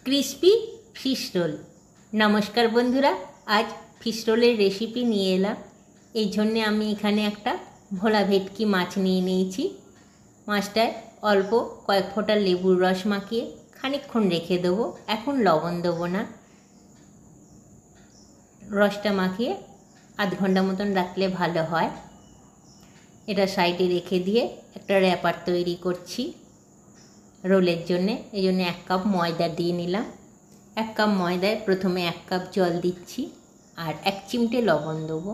Crispy fish role. নমস্কার বন্ধুরা, আজ ফিশ রোলের রেসিপি নিয়ে এলাম। এই জন্যে আমি এখানে একটা ভোলা ভেটকি মাছ নিয়ে নিয়েছি। মাছটায় অল্প কয়েক ফোঁটা লেবুর রস মাখিয়ে খানিকক্ষণ রেখে দেবো। এখন লবণ দেবো না, রসটা মাখিয়ে আধ ঘন্টা মতন রাখলে ভালো হয়। এটা সাইডে রেখে দিয়ে একটা র্যাপার তৈরি করছি রোলের জন্যে। এই জন্য 1 কাপ ময়দা দিয়ে নিলাম। 1 কাপ ময়দায় প্রথমে 1 কাপ জল দিচ্ছি আর 1 চিমটে লবণ দেবো।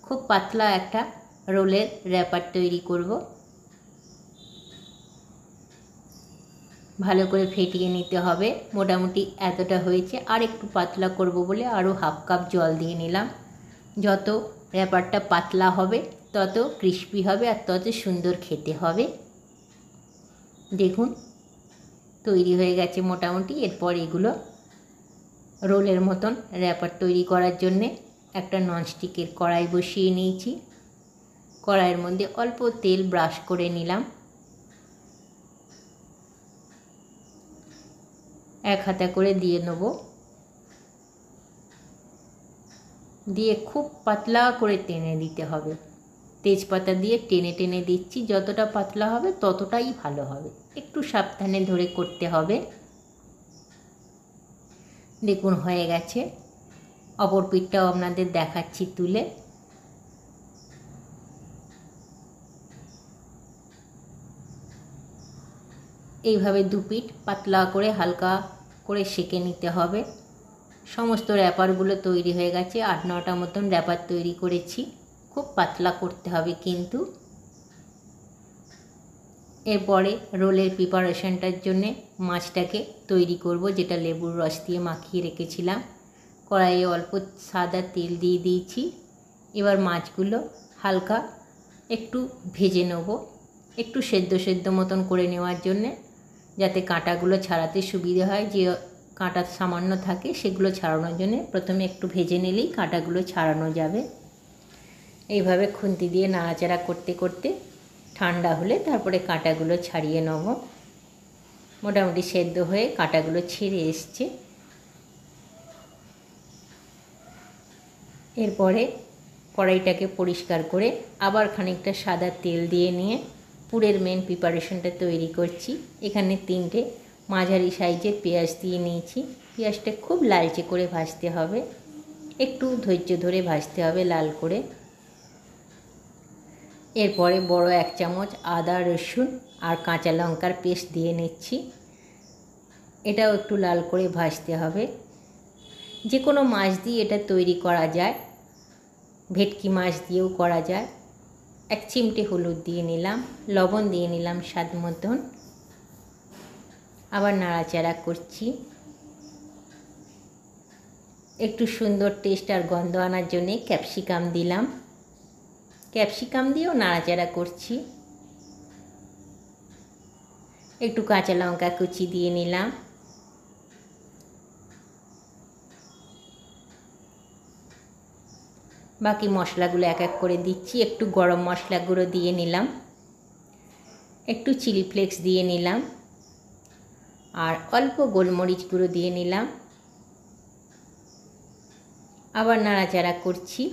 খুব পাতলা একটা রোলের র্যাপার তৈরি করব। ভালো করে ফেটিয়ে নিতে হবে। মোটামুটি এতটা হয়েছে, আর একটু পাতলা করব বলে আরও 1/2 কাপ জল দিয়ে নিলাম। যত র্যাপারটা পাতলা হবে তত ক্রিস্পি হবে আর তত সুন্দর খেতে হবে। দেখুন তৈরি হয়ে গেছে মোটামুটি। এরপর এগুলো রোলের মতন র্যাপার তৈরি করার জন্যে একটা ননস্টিকের কড়াই বসিয়ে নিয়েছি। কড়াইয়ের মধ্যে অল্প তেল ব্রাশ করে নিলাম। 1 হাতা করে দিয়ে নেব। দিয়ে খুব পাতলা করে টেনে দিতে হবে। তেজপাতা দিয়ে টেনে টেনে দিচ্ছি। যতটা পাতলা হবে ততটাই ভালো হবে। একটু সাবধানে ধরে করতে হবে। দেখুন হয়ে গেছে। অপর পিঠটাও আপনাদের দেখাচ্ছি তুলে। এইভাবে 2 পিঠ পাতলা করে হালকা করে সেঁকে নিতে হবে। সমস্ত র্যাপারগুলো তৈরি হয়ে গেছে। 8-9টা মতন র্যাপার তৈরি করেছি। খুব পাতলা করতে হবে কিন্তু। এরপরে রোলের প্রিপারেশনটার জন্যে মাছটাকে তৈরি করব, যেটা লেবুর রস দিয়ে মাখিয়ে রেখেছিলাম। কড়াইয়ে অল্প সাদা তেল দিয়ে দিয়েছি। এবার মাছগুলো হালকা একটু ভেজে নেব, একটু সেদ্ধ মতন করে নেওয়ার জন্যে, যাতে কাঁটাগুলো ছাড়াতে সুবিধে হয়। যে কাঁটা সামান্য থাকে সেগুলো ছাড়ানোর জন্যে প্রথমে একটু ভেজে নিলেই কাঁটাগুলো ছাড়ানো যাবে। এইভাবে খুন্তি দিয়ে নাড়াচাড়া করতে করতে ঠান্ডা হলে তারপরে কাঁটাগুলো ছাড়িয়ে নেব। মোটামুটি সেদ্ধ হয়ে কাঁটাগুলো ছেড়ে এসছে। এরপরে কড়াইটাকে পরিষ্কার করে আবার খানিকটা সাদা তেল দিয়ে নিয়ে পুরের মেন প্রিপারেশনটা তৈরি করছি। এখানে 3টে মাঝারি সাইজের পেঁয়াজ দিয়ে নিয়েছি। পেঁয়াজটা খুব লালচে করে ভাজতে হবে, একটু ধৈর্য ধরে ভাজতে হবে লাল করে। এরপরে বড় 1 চামচ আদা রসুন আর কাঁচা লঙ্কার পেস্ট দিয়ে নিচ্ছি। এটাও একটু লাল করে ভাজতে হবে। যে কোনো মাছ দিয়ে এটা তৈরি করা যায়, ভেটকি মাছ দিয়েও করা যায়। 1 চিমটে হলুদ দিয়ে নিলাম, লবণ দিয়ে নিলাম স্বাদ মতন। আবার নাড়াচাড়া করছি। একটু সুন্দর টেস্ট আর গন্ধ আনার জন্যে ক্যাপসিকাম দিলাম। ক্যাপসিকাম দিয়েও নাড়াচাড়া করছি। একটু কাঁচা লঙ্কা কুচি দিয়ে নিলাম। বাকি মশলাগুলো এক এক করে দিচ্ছি। একটু গরম মশলা গুঁড়ো দিয়ে নিলাম, একটু চিলি ফ্লেক্স দিয়ে নিলাম, আর অল্প গোলমরিচ গুঁড়ো দিয়ে নিলাম। আবার নাড়াচাড়া করছি।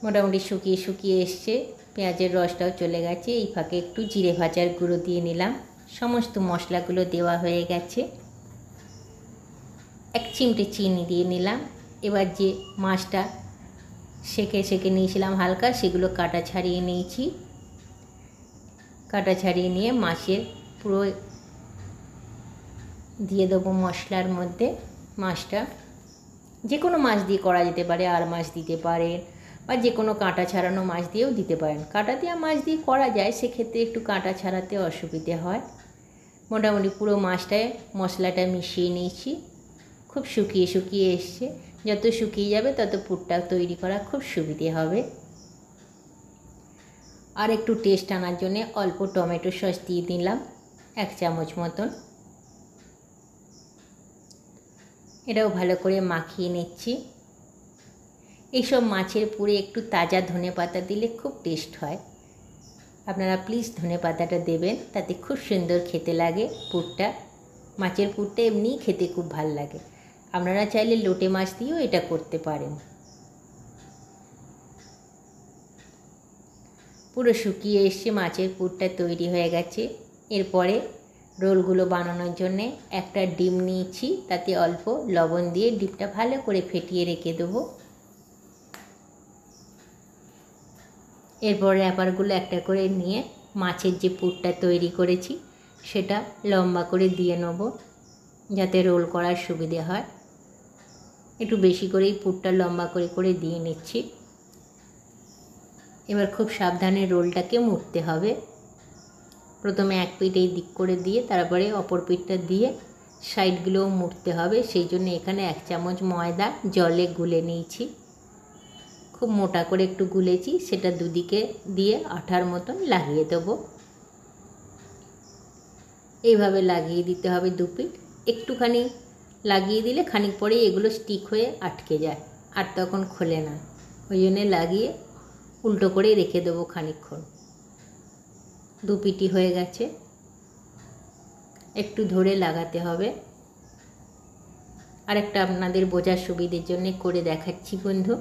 মোটামুটি শুকিয়ে এসছে, পেঁয়াজের রসটাও চলে গেছে। এই ফাঁকে একটু জিরে ভাজার গুঁড়ো দিয়ে নিলাম। সমস্ত মশলাগুলো দেওয়া হয়ে গেছে। 1 চিমটে চিনি দিয়ে নিলাম। এবার যে মাছটা সেঁকে নিয়েছিলাম হালকা, সেগুলো কাটা ছাড়িয়ে নিয়েছি। কাটা ছাড়িয়ে নিয়ে মাছের পুরো দিয়ে দেবো মশলার মধ্যে। মাছটা যে কোনো মাছ দিয়ে করা যেতে পারে, আর মাছ দিতে পারেন, বা যে কোনো কাঁটা ছাড়ানো মাছ দিয়েও দিতে পারেন। কাঁটা দেওয়া মাছ দিয়ে করা যায়, সেক্ষেত্রে একটু কাঁটা ছাড়াতে অসুবিধে হয়। মোটামুটি পুরো মাছটায় মশলাটা মিশিয়ে নিয়েছি। খুব শুকিয়ে এসছে। যত শুকিয়ে যাবে তত পুরটা তৈরি করা খুব সুবিধে হবে। আর একটু টেস্ট আনার জন্য অল্প টমেটো সস দিয়ে দিলাম, 1 চামচ মতন। এটাও ভালো করে মাখিয়ে নিচ্ছি। এইসব মাছের পুরে একটু তাজা ধনেপাতা দিলে খুব টেস্ট হয়। আপনারা প্লিজ ধনেপাতাটা দেবেন, তাতে খুব সুন্দর খেতে লাগে পুরটা। মাছের পুরটা এমনিই খেতে খুব ভাল লাগে। আপনারা চাইলে লোটে মাছ দিয়েও এটা করতে পারেন। পুরো শুকিয়ে এসছে, মাছের পুরটা তৈরি হয়ে গেছে। এরপরে রোলগুলো বানানোর জন্যে একটা ডিম নিয়েছি, তাতে অল্প লবণ দিয়ে ডিমটা ভালো করে ফেটিয়ে রেখে দেবো। এরপর র্যাপারগুলো একটা করে নিয়ে মাছের যে পুরটা তৈরি করেছি সেটা লম্বা করে দিয়ে নেব, যাতে রোল করার সুবিধে হয়। একটু বেশি করেই পুরটা লম্বা করে করে দিয়ে নিচ্ছি। এবার খুব সাবধানে রোলটাকে মুড়তে হবে। প্রথমে এক পিঠ এই দিক করে দিয়ে তারপরে অপর পিঠটা দিয়ে সাইডগুলোও মুড়তে হবে। সেই জন্য এখানে 1 চামচ ময়দা জলে গুলে নিয়েছি, খুব মোটা করে একটু গুলেছি। সেটা দুদিকে দিয়ে আঠার মতন লাগিয়ে দেবো। এইভাবে লাগিয়ে দিতে হবে দুপিঠ। একটুখানি লাগিয়ে দিলে খানিক পরেই এগুলো স্টিক হয়ে আটকে যায়, আর তখন খোলে না। ওই জন্যে লাগিয়ে উল্টো করে রেখে দেবো খানিকক্ষণ। দুপিঠই হয়ে গেছে, একটু ধরে লাগাতে হবে। আরেকটা আপনাদের বোঝার সুবিধের জন্য করে দেখাচ্ছি বন্ধু।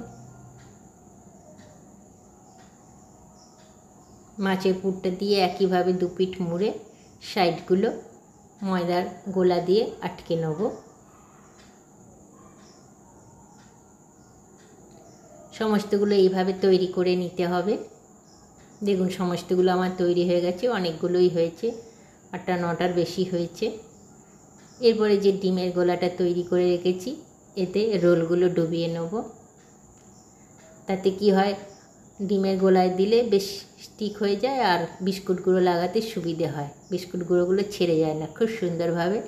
মাছের পুরটা দিয়ে একইভাবে দুপিঠ মুড়ে সাইডগুলো ময়দার গোলা দিয়ে আটকে নেব। সমস্তগুলো এইভাবে তৈরি করে নিতে হবে। দেখুন সমস্তগুলো আমার তৈরি হয়ে গেছে, অনেকগুলোই হয়েছে, 8টা 9টার বেশি হয়েছে। এরপরে যে ডিমের গোলাটা তৈরি করে রেখেছি এতে রোলগুলো ডুবিয়ে নেব। তাতে কি হয়, ডিমের গোলায় দিলে বেশ স্টিক হয়ে যায় আর বিস্কুট গুঁড়ো লাগাতে সুবিধে হয়। বিস্কুট গুঁড়োগুলো ছেড়ে যায় না, খুব সুন্দরভাবে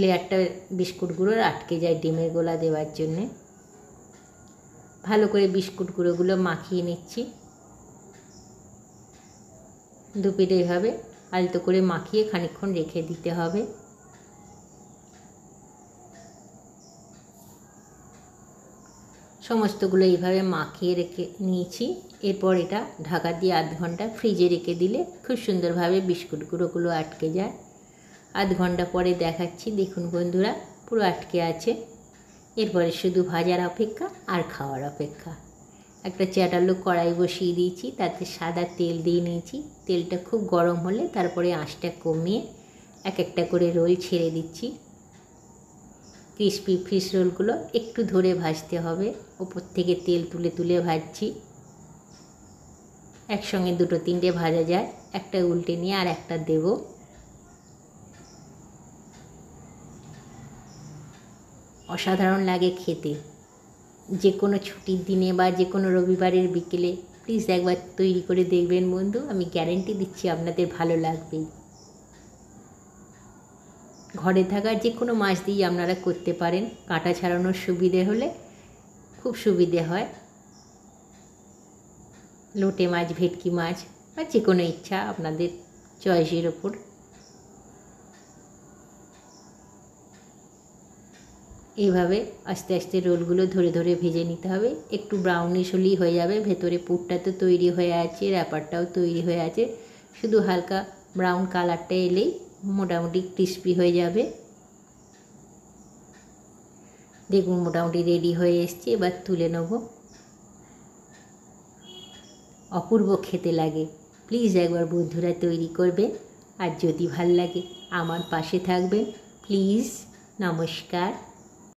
লেয়ারটা বিস্কুট গুঁড়োর আটকে যায় ডিমের গোলা দেওয়ার জন্যে। ভালো করে বিস্কুট গুঁড়োগুলো মাখিয়ে নিচ্ছি। দুপিঠ এইভাবে আলতো করে মাখিয়ে খানিকক্ষণ রেখে দিতে হবে। সমস্তগুলো এইভাবে মাখিয়ে রেখে নিয়েছি। এরপর এটা ঢাকা দিয়ে আধ ঘন্টা ফ্রিজে রেখে দিলে খুব সুন্দরভাবে বিস্কুট গুঁড়োগুলো আটকে যায়। আধ ঘন্টা পরে দেখাচ্ছি, দেখুন বন্ধুরা পুরো আটকে আছে। এরপরে শুধু ভাজার অপেক্ষা আর খাওয়ার অপেক্ষা। একটা চ্যাটালো কড়াই বসিয়ে দিয়েছি, তাতে সাদা তেল দিয়ে নিয়েছি। তেলটা খুব গরম হলে তারপরে আঁচটা কমিয়ে এক একটা করে রোল ছেড়ে দিচ্ছি। ক্রিসপি ফিশ রোলগুলো একটু ধরে ভাজতে হবে, ওপর থেকে তেল তুলে তুলে ভাজছি। একসঙ্গে 2-3টে ভাজা যায়, একটা উল্টে নিয়ে আর একটা দেব। অসাধারণ লাগে খেতে। যে কোনো ছুটির দিনে বা যে কোনো রবিবারের বিকেলে প্লিজ একবার তৈরি করে দেখবেন বন্ধু, আমি গ্যারেন্টি দিচ্ছি আপনাদের ভালো লাগবেই। ঘরে থাকা যে কোনো মাছ দিয়ে আপনারা করতে পারেন, কাঁটা ছাড়ানোর সুবিধে হলে খুব সুবিধে হয়। লোটে মাছ, ভেটকি মাছ বা যে কোনো ইচ্ছা আপনাদের চয়েসের ওপর। এইভাবে আস্তে আস্তে রোলগুলো ধরে ধরে ভেজে নিতে হবে। একটু ব্রাউনিশ হলেই হয়ে যাবে। ভেতরে পুরটা তো তৈরি হয়ে আছে, র্যাপারটাও তৈরি হয়ে আছে, শুধু হালকা ব্রাউন কালারটা এলেই মোটামুটি ক্রিস্পি হয়ে যাবে। দেখুন মোটামুটি রেডি হয়ে এসছে, এবার তুলে নেব। অপূর্ব খেতে লাগে। প্লিজ একবার বন্ধুরা তৈরি করবেন, আর যদি ভাল লাগে আমার পাশে থাকবেন প্লিজ। নমস্কার।